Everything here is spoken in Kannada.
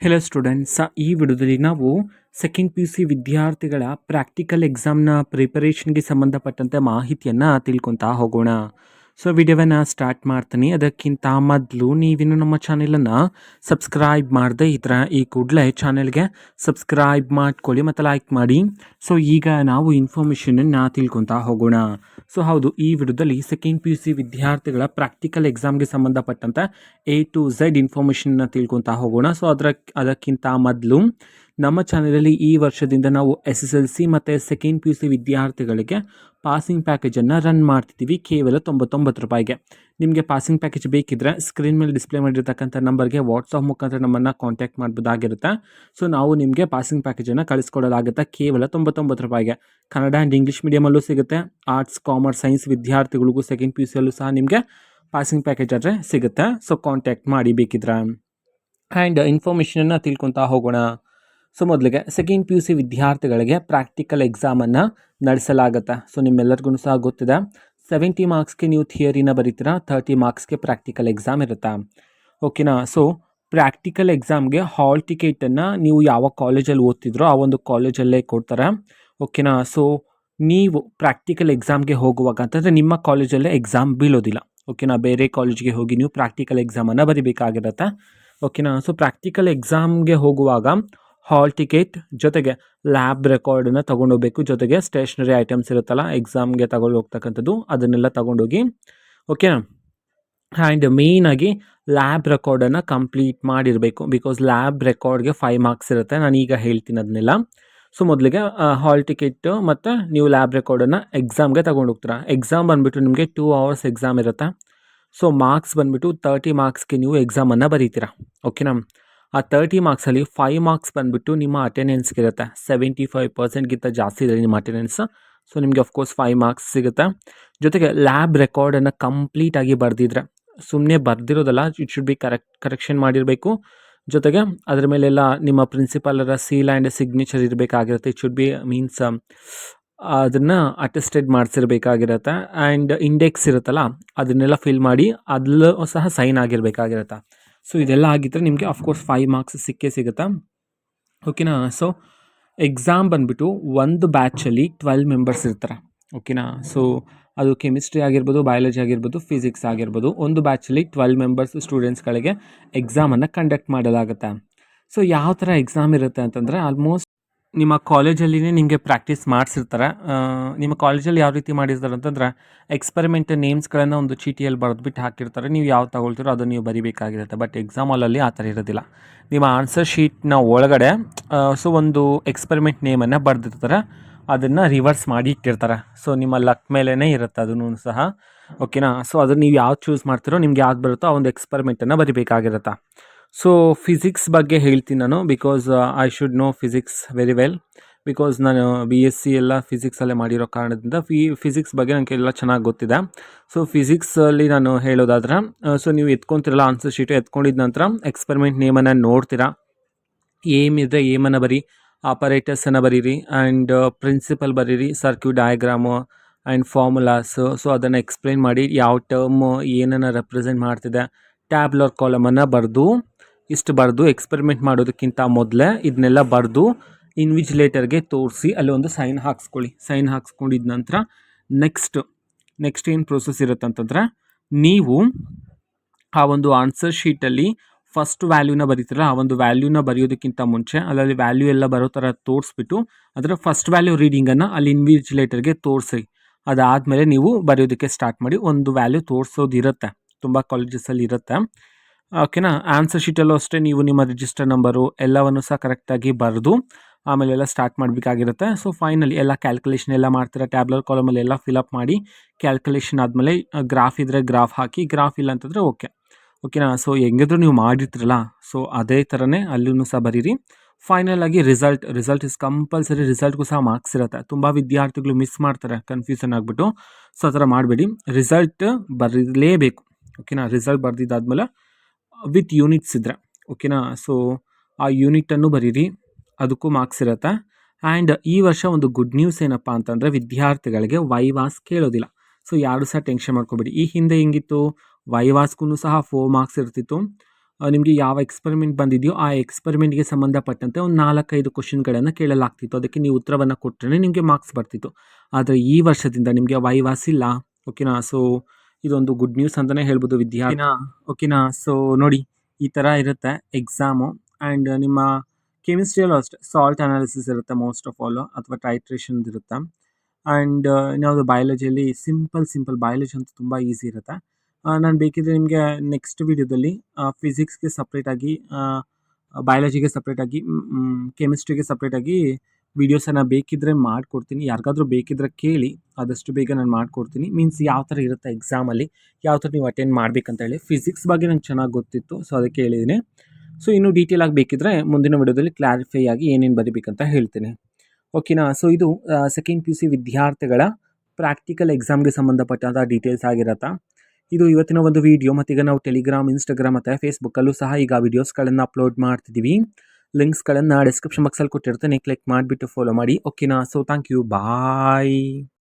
ಹೆಲೋ ಸ್ಟೂಡೆಂಟ್ಸ್, ಈ ವಿಡಿಯೋದಲ್ಲಿ ನಾವು ಸೆಕೆಂಡ್ ಪಿ ಯು ಸಿ ವಿದ್ಯಾರ್ಥಿಗಳ ಪ್ರಾಕ್ಟಿಕಲ್ ಎಕ್ಸಾಮ್ನ ಪ್ರಿಪರೇಷನ್ಗೆ ಸಂಬಂಧಪಟ್ಟಂತೆ ಮಾಹಿತಿಯನ್ನು ತಿಳ್ಕೊತಾ ಹೋಗೋಣ. ಸೊ ವಿಡಿಯೋವನ್ನು ಸ್ಟಾರ್ಟ್ ಮಾಡ್ತೀನಿ. ಅದಕ್ಕಿಂತ ಮೊದಲು ನೀವಿನ್ನು ನಮ್ಮ ಚಾನೆಲನ್ನು ಸಬ್ಸ್ಕ್ರೈಬ್ ಮಾಡದೆ ಇದ್ರೆ ಈ ಕೂಡಲೇ ಚಾನೆಲ್ಗೆ ಸಬ್ಸ್ಕ್ರೈಬ್ ಮಾಡ್ಕೊಳ್ಳಿ ಮತ್ತು ಲೈಕ್ ಮಾಡಿ. ಸೊ ಈಗ ನಾವು ಇನ್ಫಾರ್ಮೇಷನನ್ನು ತಿಳ್ಕೊತಾ ಹೋಗೋಣ. ಸೊ ಹೌದು, ಈ ವಿಡಿಯೋದಲ್ಲಿ ಸೆಕೆಂಡ್ ಪಿ ಯು ಸಿ ವಿದ್ಯಾರ್ಥಿಗಳ ಪ್ರಾಕ್ಟಿಕಲ್ ಎಕ್ಸಾಮ್ಗೆ ಸಂಬಂಧಪಟ್ಟಂತೆ A to Z ಇನ್ಫಾರ್ಮೇಷನ್ನ ತಿಳ್ಕೊತಾ ಹೋಗೋಣ. ಸೊ ಅದಕ್ಕಿಂತ ಮೊದಲು ನಮ್ಮ ಚಾನಲಲ್ಲಿ ಈ ವರ್ಷದಿಂದ ನಾವು SSLC ಮತ್ತು ಸೆಕೆಂಡ್ ಪಿ ಯು ಸಿ ವಿದ್ಯಾರ್ಥಿಗಳಿಗೆ ಪಾಸಿಂಗ್ ಪ್ಯಾಕೇಜನ್ನು ರನ್ ಮಾಡ್ತಿದ್ದೀವಿ ಕೇವಲ 99 ರೂಪಾಯಿಗೆ. ನಿಮಗೆ ಪಾಸಿಂಗ್ ಪ್ಯಾಕೇಜ್ ಬೇಕಿದ್ದರೆ ಸ್ಕ್ರೀನ್ ಮೇಲೆ ಡಿಸ್ಪ್ಲೇ ಮಾಡಿರ್ತಕ್ಕಂಥ ನಂಬರ್ಗೆ ವಾಟ್ಸಪ್ ಮುಖಾಂತರ ನಮ್ಮನ್ನು ಕಾಂಟ್ಯಾಕ್ಟ್ ಮಾಡ್ಬೋದಾಗಿರುತ್ತೆ. ಸೊ ನಾವು ನಿಮಗೆ ಪಾಸಿಂಗ್ ಪ್ಯಾಕೇಜನ್ನು ಕಳಿಸ್ಕೊಡೋದಾಗುತ್ತೆ ಕೇವಲ 99 ರೂಪಾಯಿಗೆ. ಕನ್ನಡ ಆ್ಯಂಡ್ ಇಂಗ್ಲೀಷ್ ಮೀಡಿಯಮಲ್ಲೂ ಸಿಗುತ್ತೆ. ಆರ್ಟ್ಸ್, ಕಾಮರ್ಸ್, ಸೈನ್ಸ್ ವಿದ್ಯಾರ್ಥಿಗಳಿಗೂ ಸೆಕೆಂಡ್ ಪಿ ಯು ಸಿಯಲ್ಲೂ ಸಹ ನಿಮಗೆ ಪಾಸಿಂಗ್ ಪ್ಯಾಕೇಜ್ ಆದರೆ ಸಿಗುತ್ತೆ. ಸೊ ಕಾಂಟ್ಯಾಕ್ಟ್ ಮಾಡಿ ಬೇಕಿದ್ರೆ. ಆ್ಯಂಡ್ ಇನ್ಫಾರ್ಮೇಷನನ್ನು ತಿಳ್ಕೊತಾ ಹೋಗೋಣ. ಸೊ ಮೊದಲಿಗೆ ಸೆಕೆಂಡ್ ಪಿ ಯು ಸಿ ವಿದ್ಯಾರ್ಥಿಗಳಿಗೆ ಪ್ರಾಕ್ಟಿಕಲ್ ಎಕ್ಸಾಮನ್ನು ನಡೆಸಲಾಗುತ್ತೆ. ಸೊ ನಿಮ್ಮೆಲ್ಲರಿಗೂ ಸಹ ಗೊತ್ತಿದೆ, 70 ಮಾರ್ಕ್ಸ್ಗೆ ನೀವು ಥಿಯರಿನ ಬರೀತೀರಾ, 30 ಮಾರ್ಕ್ಸ್ಗೆ ಪ್ರಾಕ್ಟಿಕಲ್ ಎಕ್ಸಾಮ್ ಇರುತ್ತೆ. ಓಕೆನಾ. ಸೊ ಪ್ರಾಕ್ಟಿಕಲ್ ಎಕ್ಸಾಮ್ಗೆ ಹಾಲ್ ಟಿಕೆಟನ್ನು ನೀವು ಯಾವ ಕಾಲೇಜಲ್ಲಿ ಓದ್ತಿದ್ರೋ ಆ ಒಂದು ಕಾಲೇಜಲ್ಲೇ ಕೊಡ್ತಾರೆ. ಓಕೆನಾ. ಸೊ ನೀವು ಪ್ರಾಕ್ಟಿಕಲ್ ಎಕ್ಸಾಮ್ಗೆ ಹೋಗುವಾಗ ಅಂತಂದರೆ ನಿಮ್ಮ ಕಾಲೇಜಲ್ಲೇ ಎಕ್ಸಾಮ್ ಬೀಳೋದಿಲ್ಲ. ಓಕೆನಾ. ಬೇರೆ ಕಾಲೇಜ್ಗೆ ಹೋಗಿ ನೀವು ಪ್ರಾಕ್ಟಿಕಲ್ ಎಕ್ಸಾಮನ್ನು ಬರೀಬೇಕಾಗಿರುತ್ತೆ. ಓಕೆನಾ. ಸೊ ಪ್ರಾಕ್ಟಿಕಲ್ ಎಕ್ಸಾಮ್ಗೆ ಹೋಗುವಾಗ ಹಾಲ್ ಟಿಕೆಟ್ ಜೊತೆಗೆ ಲ್ಯಾಬ್ ರೆಕಾರ್ಡನ್ನು ತೊಗೊಂಡೋಗ್ಬೇಕು. ಜೊತೆಗೆ ಸ್ಟೇಷ್ನರಿ ಐಟಮ್ಸ್ ಇರುತ್ತಲ್ಲ ಎಕ್ಸಾಮ್ಗೆ ತಗೊಂಡು ಹೋಗ್ತಕ್ಕಂಥದ್ದು, ಅದನ್ನೆಲ್ಲ ತೊಗೊಂಡೋಗಿ. ಓಕೆನಾ. ಆ್ಯಂಡ್ ಮೇಯ್ನಾಗಿ ಲ್ಯಾಬ್ ರೆಕಾರ್ಡನ್ನು ಕಂಪ್ಲೀಟ್ ಮಾಡಿರಬೇಕು. ಬಿಕಾಸ್ ಲ್ಯಾಬ್ ರೆಕಾರ್ಡ್ಗೆ 5 ಮಾರ್ಕ್ಸ್ ಇರುತ್ತೆ. ನಾನು ಈಗ ಹೇಳ್ತೀನಿ ಅದನ್ನೆಲ್ಲ. ಸೊ ಮೊದಲಿಗೆ ಹಾಲ್ ಟಿಕೆಟ್ ಮತ್ತು ನೀವು ಲ್ಯಾಬ್ ರೆಕಾರ್ಡನ್ನು ಎಕ್ಸಾಮ್ಗೆ ತಗೊಂಡು ಹೋಗ್ತೀರಾ. ಎಕ್ಸಾಮ್ ಬಂದುಬಿಟ್ಟು ನಿಮಗೆ 2 hours ಎಕ್ಸಾಮ್ ಇರುತ್ತೆ. ಸೊ ಮಾರ್ಕ್ಸ್ ಬಂದುಬಿಟ್ಟು 30 ಮಾರ್ಕ್ಸ್ಗೆ ನೀವು ಎಕ್ಸಾಮನ್ನು ಬರೀತೀರಾ. ಓಕೆನಾ. ಆ 30 ಮಾರ್ಕ್ಸಲ್ಲಿ 5 ಮಾರ್ಕ್ಸ್ ಬಂದುಬಿಟ್ಟು ನಿಮ್ಮ ಅಟೆಂಡೆನ್ಸ್ಗೆ ಇರುತ್ತೆ. 75% ಜಾಸ್ತಿ ಇದೆ ನಿಮ್ಮ ಅಟೆಂಡೆನ್ಸ್. ಸೊ ನಿಮಗೆ ಅಫ್ಕೋರ್ಸ್ 5 ಮಾರ್ಕ್ಸ್ ಸಿಗುತ್ತೆ. ಜೊತೆಗೆ ಲ್ಯಾಬ್ ರೆಕಾರ್ಡನ್ನು ಕಂಪ್ಲೀಟಾಗಿ ಬರೆದಿದ್ರೆ, ಸುಮ್ಮನೆ ಬರೆದಿರೋದಲ್ಲ, ಇಟ್ ಶುಡ್ ಬಿ ಕರೆಕ್ಷನ್ ಮಾಡಿರಬೇಕು. ಜೊತೆಗೆ ಅದರ ಮೇಲೆಲ್ಲ ನಿಮ್ಮ ಪ್ರಿನ್ಸಿಪಾಲರ ಸೀಲ್ ಆ್ಯಂಡ್ ಸಿಗ್ನೇಚರ್ ಇರಬೇಕಾಗಿರುತ್ತೆ. ಇಟ್ ಶುಡ್ ಬಿ ಮೀನ್ಸ್ ಅದನ್ನು ಅಟೆಸ್ಟೆಡ್ ಮಾಡಿಸಿರ್ಬೇಕಾಗಿರುತ್ತೆ. ಆ್ಯಂಡ್ ಇಂಡೆಕ್ಸ್ ಇರುತ್ತಲ್ಲ ಅದನ್ನೆಲ್ಲ ಫಿಲ್ ಮಾಡಿ ಅದರಲ್ಲೂ ಸಹ ಸೈನ್ ಆಗಿರಬೇಕಾಗಿರುತ್ತೆ. ಸೊ ಇದೆಲ್ಲ ಆಗಿದ್ದರೆ ನಿಮಗೆ ಅಫ್ಕೋರ್ಸ್ 5 ಮಾರ್ಕ್ಸ್ ಸಿಕ್ಕೇ ಸಿಗುತ್ತೆ. ಓಕೆನಾ. ಸೊ ಎಕ್ಸಾಮ್ ಬಂದುಬಿಟ್ಟು ಒಂದು ಬ್ಯಾಚಲ್ಲಿ 12 ಮೆಂಬರ್ಸ್ ಇರ್ತಾರೆ. ಓಕೆನಾ. ಸೊ ಅದು ಕೆಮಿಸ್ಟ್ರಿ ಆಗಿರ್ಬೋದು, ಬಯಾಲಜಿ ಆಗಿರ್ಬೋದು, ಫಿಸಿಕ್ಸ್ ಆಗಿರ್ಬೋದು, ಒಂದು ಬ್ಯಾಚಲ್ಲಿ 12 ಮೆಂಬರ್ಸ್ ಸ್ಟೂಡೆಂಟ್ಸ್ಗಳಿಗೆ ಎಕ್ಸಾಮನ್ನು ಕಂಡಕ್ಟ್ ಮಾಡಲಾಗುತ್ತೆ. ಸೊ ಯಾವ ಥರ ಎಕ್ಸಾಮ್ ಇರುತ್ತೆ ಅಂತಂದರೆ, ಆಲ್ಮೋಸ್ಟ್ ನಿಮ್ಮ ಕಾಲೇಜಲ್ಲಿನೇ ನಿಮಗೆ ಪ್ರಾಕ್ಟೀಸ್ ಮಾಡಿಸಿರ್ತಾರೆ. ನಿಮ್ಮ ಕಾಲೇಜಲ್ಲಿ ಯಾವ ರೀತಿ ಮಾಡಿರ್ತಾರೆ ಅಂತಂದರೆ, ಎಕ್ಸ್ಪೆರಿಮೆಂಟ್ ನೇಮ್ಸ್ಗಳನ್ನು ಒಂದು ಚೀಟಿಯಲ್ಲಿ ಬರೆದ್ಬಿಟ್ಟು ಹಾಕಿರ್ತಾರೆ. ನೀವು ಯಾವ್ದು ತಗೊಳ್ತೀರೋ ಅದನ್ನು ನೀವು ಬರೀಬೇಕಾಗಿರುತ್ತೆ. ಬಟ್ ಎಕ್ಸಾಮ್ ಹಾಲಲ್ಲಿ ಆ ಥರ ಇರೋದಿಲ್ಲ. ನಿಮ್ಮ ಆನ್ಸರ್ ಶೀಟ್ನ ಒಳಗಡೆ ಸೊ ಒಂದು ಎಕ್ಸ್ಪೆರಿಮೆಂಟ್ ನೇಮನ್ನು ಬರೆದಿರ್ತಾರೆ. ಅದನ್ನು ರಿವರ್ಸ್ ಮಾಡಿ ಇಟ್ಟಿರ್ತಾರೆ. ಸೊ ನಿಮ್ಮ ಲಕ್ ಮೇಲೇ ಇರುತ್ತೆ ಅದನ್ನು ಸಹ. ಓಕೆನಾ. ಸೊ ಅದನ್ನು ನೀವು ಯಾವ್ದು ಚೂಸ್ ಮಾಡ್ತೀರೋ, ನಿಮ್ಗೆ ಯಾವ್ದು ಬರುತ್ತೋ ಆ ಒಂದು ಎಕ್ಸ್ಪೆರಿಮೆಂಟನ್ನು ಬರೀಬೇಕಾಗಿರುತ್ತೆ. ಸೊ ಫಿಸಿಕ್ಸ್ ಬಗ್ಗೆ ಹೇಳ್ತೀನಿ ನಾನು. Because I should know physics very well. Because ನಾನು BSc ಎಲ್ಲ ಫಿಸಿಕ್ಸಲ್ಲೇ ಮಾಡಿರೋ ಕಾರಣದಿಂದ ಫಿಸಿಕ್ಸ್ ಬಗ್ಗೆ ನನಗೆ ಎಲ್ಲ ಚೆನ್ನಾಗಿ ಗೊತ್ತಿದೆ. ಸೊ ಫಿಸಿಕ್ಸಲ್ಲಿ ನಾನು ಹೇಳೋದಾದ್ರೆ, ಸೊ ನೀವು ಎತ್ಕೊತಿರಲ್ಲ ಆನ್ಸರ್ ಶೀಟು, ಎತ್ಕೊಂಡಿದ್ದ ನಂತರ ಎಕ್ಸ್ಪೆರಿಮೆಂಟ್ ನೇಮನ್ನು ನೋಡ್ತೀರಾ. ಏಮ್ ಇದ್ದರೆ ಏಮನ್ನು ಬರೀ, ಆಪರೇಟರ್ಸನ್ನು ಬರೀರಿ, ಆ್ಯಂಡ್ ಪ್ರಿನ್ಸಿಪಲ್ ಬರೀರಿ, circuit diagram and formulas. So ಅದನ್ನು ಎಕ್ಸ್ಪ್ಲೈನ್ ಮಾಡಿ ಯಾವ ಟರ್ಮು ಏನನ್ನು ರೆಪ್ರೆಸೆಂಟ್ ಮಾಡ್ತಿದೆ, ಟ್ಯಾಬ್ಲರ್ ಕಾಲಮನ್ನು ಬರೆದು, ಇಷ್ಟು ಬರೆದು ಎಕ್ಸ್ಪೆರಿಮೆಂಟ್ ಮಾಡೋದಕ್ಕಿಂತ ಮೊದಲೇ ಇದನ್ನೆಲ್ಲ ಬರೆದು ಇನ್ವಿಜಿಲೇಟರ್ಗೆ ತೋರಿಸಿ ಅಲ್ಲಿ ಒಂದು ಸೈನ್ ಹಾಕ್ಸ್ಕೊಳ್ಳಿ. ಸೈನ್ ಹಾಕ್ಸ್ಕೊಂಡಿದ್ದ ನಂತರ ನೆಕ್ಸ್ಟ್ ಏನು ಪ್ರೋಸೆಸ್ ಇರುತ್ತೆ ಅಂತಂದರೆ, ನೀವು ಆ ಒಂದು ಆನ್ಸರ್ ಶೀಟಲ್ಲಿ ಫಸ್ಟ್ ವ್ಯಾಲ್ಯೂನ ಬರೀತೀರ. ಆ ಒಂದು ವ್ಯಾಲ್ಯೂನ ಬರೆಯೋದಕ್ಕಿಂತ ಮುಂಚೆ ಅಲ್ಲಲ್ಲಿ ವ್ಯಾಲ್ಯೂ ಎಲ್ಲ ಬರೋ ಥರ ತೋರಿಸ್ಬಿಟ್ಟು ಅದರ ಫಸ್ಟ್ ವ್ಯಾಲ್ಯೂ ರೀಡಿಂಗನ್ನು ಅಲ್ಲಿ ಇನ್ವಿಜಿಲೇಟರ್ಗೆ ತೋರಿಸಿ. ಅದಾದಮೇಲೆ ನೀವು ಬರೆಯೋದಕ್ಕೆ ಸ್ಟಾರ್ಟ್ ಮಾಡಿ. ಒಂದು ವ್ಯಾಲ್ಯೂ ತೋರಿಸೋದಿರುತ್ತೆ, ತುಂಬ ಕಾಲೇಜಸಲ್ಲಿ ಇರುತ್ತೆ. ಓಕೆನಾ. ಆನ್ಸರ್ ಶೀಟಲ್ಲೂ ಅಷ್ಟೇ ನೀವು ನಿಮ್ಮ ರಿಜಿಸ್ಟರ್ ನಂಬರು ಎಲ್ಲವನ್ನು ಸಹ ಕರೆಕ್ಟಾಗಿ ಬರೆದು ಆಮೇಲೆಲ್ಲ ಸ್ಟಾರ್ಟ್ ಮಾಡಬೇಕಾಗಿರುತ್ತೆ. ಸೊ ಫೈನಲಿ ಎಲ್ಲ ಕ್ಯಾಲ್ಕುಲೇಷನ್ ಎಲ್ಲ ಮಾಡ್ತೀರಾ. ಟ್ಯಾಬ್ಲರ್ ಕಾಲಮಲ್ಲಿ ಎಲ್ಲ ಫಿಲಪ್ ಮಾಡಿ ಕ್ಯಾಲ್ಕುಲೇಷನ್ ಆದಮೇಲೆ ಗ್ರಾಫ್ ಇದ್ದರೆ ಗ್ರಾಫ್ ಹಾಕಿ, ಗ್ರಾಫ್ ಇಲ್ಲ ಅಂತಂದರೆ ಓಕೆನಾ. ಸೊ ಹೆಂಗಿದ್ರು ನೀವು ಮಾಡಿರ್ತೀರಲ್ಲ, ಸೊ ಅದೇ ಥರನೇ ಅಲ್ಲೂ ಸಹ ಬರೀರಿ. ಫೈನಲ್ ಆಗಿ ರಿಸಲ್ಟ್ ಇಸ್ ಕಂಪಲ್ಸರಿ. ರಿಸಲ್ಟ್ಗೂ ಸಹ ಮಾರ್ಕ್ಸ್ ಇರುತ್ತೆ. ತುಂಬ ವಿದ್ಯಾರ್ಥಿಗಳು ಮಿಸ್ ಮಾಡ್ತಾರೆ ಕನ್ಫ್ಯೂಷನ್ ಆಗಿಬಿಟ್ಟು. ಸೊ ಆ ಥರ ಮಾಡಬೇಡಿ, ರಿಸಲ್ಟ್ ಬರೀಲೇಬೇಕು. ಓಕೆನಾ. ರಿಸಲ್ಟ್ ಬರೆದಿದ್ದಾದಮೇಲೆ ವಿತ್ ಯೂನಿಟ್ಸ್ ಇದ್ದರೆ, ಓಕೆನಾ. ಸೊ ಆ ಯೂನಿಟನ್ನು ಬರೀರಿ, ಅದಕ್ಕೂ ಮಾರ್ಕ್ಸ್ ಇರುತ್ತೆ. ಆ್ಯಂಡ್ ಈ ವರ್ಷ ಒಂದು ಗುಡ್ ನ್ಯೂಸ್ ಏನಪ್ಪ ಅಂತಂದರೆ, ವಿದ್ಯಾರ್ಥಿಗಳಿಗೆ ವೈವಾಸ್ ಕೇಳೋದಿಲ್ಲ. ಸೊ ಯಾರು ಸಹ ಟೆನ್ಷನ್ ಮಾಡ್ಕೋಬೇಡಿ. ಈ ಹಿಂದೆ ಹೆಂಗಿತ್ತು, ವೈವಾಸ್ಗೂ ಸಹ 4 ಮಾರ್ಕ್ಸ್ ಇರ್ತಿತ್ತು. ನಿಮಗೆ ಯಾವ ಎಕ್ಸ್ಪೆರಿಮೆಂಟ್ ಬಂದಿದೆಯೋ ಆ ಎಕ್ಸ್ಪೆರಿಮೆಂಟ್‌ಗೆ ಸಂಬಂಧಪಟ್ಟಂತೆ ಒಂದು 4, 5 ಕ್ವೆಶ್ಚನ್‌ಗಳನ್ನು ಕೇಳಲಾಗ್ತಿತ್ತು. ಅದಕ್ಕೆ ನೀವು ಉತ್ತರವನ್ನು ಕೊಟ್ರೆ ನಿಮಗೆ ಮಾರ್ಕ್ಸ್ ಬರ್ತಿತ್ತು. ಆದರೆ ಈ ವರ್ಷದಿಂದ ನಿಮಗೆ ವೈವಾಸ್ ಇಲ್ಲ. ಓಕೆನಾ? ಸೊ ಇದೊಂದು ಗುಡ್ ನ್ಯೂಸ್ ಅಂತಲೇ ಹೇಳ್ಬೋದು ಓಕೆನಾ? ಸೊ ನೋಡಿ ಈ ಥರ ಇರುತ್ತೆ ಎಕ್ಸಾಮು ಆ್ಯಂಡ್ ನಿಮ್ಮ ಕೆಮಿಸ್ಟ್ರಿಯಲ್ಲೂ ಅಷ್ಟೇ ಸಾಲ್ಟ್ ಅನಾಲಿಸಿಸ್ ಇರುತ್ತೆ ಮೋಸ್ಟ್ ಆಫ್ ಆಲ್ ಅಥವಾ ಟೈಟ್ರೇಷನ್ದು ಇರುತ್ತೆ. ಆ್ಯಂಡ್ ಇನ್ಯಾವುದು ಬಯಾಲಜಿಯಲ್ಲಿ ಸಿಂಪಲ್ ಬಯಾಲಜಿ ಅಂತೂ ತುಂಬ ಈಸಿ ಇರುತ್ತೆ. ನಾನು ಬೇಕಿದ್ರೆ ನಿಮಗೆ ನೆಕ್ಸ್ಟ್ ವೀಡಿಯೋದಲ್ಲಿ ಫಿಸಿಕ್ಸ್‌ಗೆ ಸಪ್ರೇಟಾಗಿ, ಬಯಾಲಜಿಗೆ ಸಪ್ರೇಟಾಗಿ, ಕೆಮಿಸ್ಟ್ರಿಗೆ ಸಪ್ರೇಟಾಗಿ ವೀಡಿಯೋಸನ್ನು ಬೇಕಿದ್ದರೆ ಮಾಡಿಕೊಡ್ತೀನಿ. ಯಾರಿಗಾದ್ರೂ ಬೇಕಿದ್ದರೆ ಕೇಳಿ, ಆದಷ್ಟು ಬೇಗ ನಾನು ಮಾಡಿಕೊಡ್ತೀನಿ. ಮೀನ್ಸ್ ಯಾವ ಥರ ಇರುತ್ತೆ ಎಕ್ಸಾಮಲ್ಲಿ, ಯಾವ ಥರ ನೀವು ಅಟೆಂಡ್ ಮಾಡಬೇಕಂತೇಳಿ. ಫಿಸಿಕ್ಸ್ ಬಗ್ಗೆ ನಂಗೆ ಚೆನ್ನಾಗಿ ಗೊತ್ತಿತ್ತು, ಸೊ ಅದಕ್ಕೆ ಹೇಳಿದ್ದೀನಿ. ಸೊ ಇನ್ನೂ ಡೀಟೇಲಾಗಿ ಬೇಕಿದ್ದರೆ ಮುಂದಿನ ವೀಡಿಯೋದಲ್ಲಿ ಕ್ಲಾರಿಫೈ ಆಗಿ ಏನೇನು ಬರೀಬೇಕಂತ ಹೇಳ್ತೀನಿ. ಓಕೆನಾ? ಸೊ ಇದು ಸೆಕೆಂಡ್ ಪಿ ಯು ಸಿ ವಿದ್ಯಾರ್ಥಿಗಳ ಪ್ರಾಕ್ಟಿಕಲ್ ಎಕ್ಸಾಮ್ಗೆ ಸಂಬಂಧಪಟ್ಟಂಥ ಡೀಟೇಲ್ಸ್ ಆಗಿರತ್ತೆ. ಇದು ಇವತ್ತಿನ ಒಂದು ವೀಡಿಯೋ. ಮತ್ತೀಗ ನಾವು ಟೆಲಿಗ್ರಾಮ್, ಇನ್ಸ್ಟಾಗ್ರಾಮ್ ಮತ್ತು ಫೇಸ್ಬುಕ್ಕಲ್ಲೂ ಸಹ ಈಗ ವೀಡಿಯೋಸ್ಗಳನ್ನು ಅಪ್ಲೋಡ್ ಮಾಡ್ತಿದ್ದೀವಿ. ಲಿಂಕ್ಸ್ಗಳನ್ನು ಡಿಸ್ಕ್ರಿಪ್ಷನ್ ಬಾಕ್ಸಲ್ಲಿ ಕೊಟ್ಟಿರ್ತೀನಿ, ಕ್ಲಿಕ್ ಮಾಡಿಬಿಟ್ಟು ಫಾಲೋ ಮಾಡಿ. ಓಕೆನಾ? So thank you, bye.